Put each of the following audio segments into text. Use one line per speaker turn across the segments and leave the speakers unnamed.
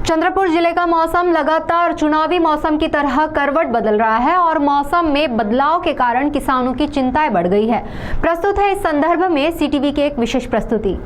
चंद्रपुर जिले का मौसम लगातार चुनावी मौसम की तरह करवट बदल रहा है और मौसम में बदलाव के कारण किसानों की चिंताएं बढ़ गई है। प्रस्तुत है इस संदर्भ में सीटीवी की एक विशेष प्रस्तुति।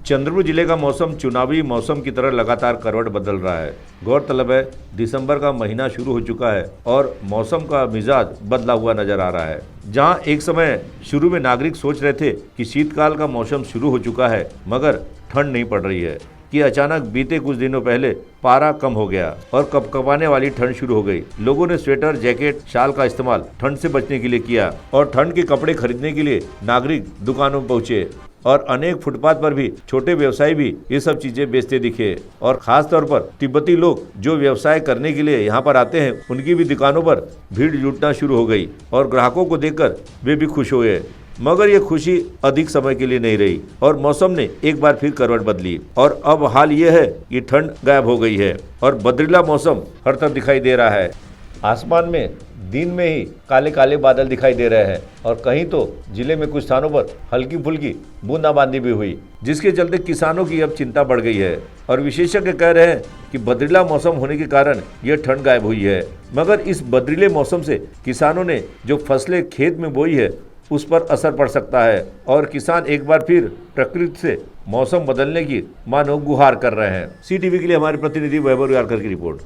चंद्रपुर जिले का मौसम चुनावी मौसम की तरह लगातार करवट बदल रहा है। गौरतलब है, दिसंबर का महीना शुरू हो चुका है और मौसम का मिजाज बदला हुआ नजर आ रहा है। जहां एक समय शुरू में नागरिक सोच रहे थे कि शीतकाल का मौसम शुरू हो चुका है, मगर ठंड नहीं पड़ रही है कि अचानक बीते कुछ दिनों पहले पारा कम हो गया और कपकपाने वाली ठंड शुरू हो गई। लोगों ने स्वेटर, जैकेट, शाल का इस्तेमाल ठंड से बचने के लिए किया और ठंड के कपड़े खरीदने के लिए नागरिक दुकानों में पहुंचे और अनेक फुटपाथ पर भी छोटे व्यवसायी भी ये सब चीजें बेचते दिखे। और खास तौर पर तिब्बती लोग जो व्यवसाय करने के लिए यहाँ पर आते हैं, उनकी भी दुकानों पर भीड़ जुटना शुरू हो गई और ग्राहकों को देखकर वे भी खुश हुए। मगर ये खुशी अधिक समय के लिए नहीं रही और मौसम ने एक बार फिर करवट बदली और अब हाल ये है कि ठंड गायब हो गई है और बदरीला मौसम हर तरफ दिखाई दे रहा है। आसमान में दिन में ही काले काले बादल दिखाई दे रहे हैं और कहीं तो जिले में कुछ स्थानों पर हल्की फुल्की बूंदाबांदी भी हुई, जिसके चलते किसानों की अब चिंता बढ़ गई है और विशेषज्ञ कह रहे हैं कि बदरीला मौसम होने के कारण यह ठंड गायब हुई है। मगर इस बदरीले मौसम से किसानों ने जो फसलें खेत में बोई है उस पर असर पड़ सकता है और किसान एक बार फिर प्रकृति से मौसम बदलने की मानो गुहार कर रहे हैं। सीटीवी के लिए हमारे प्रतिनिधि वैभव यारकर की रिपोर्ट।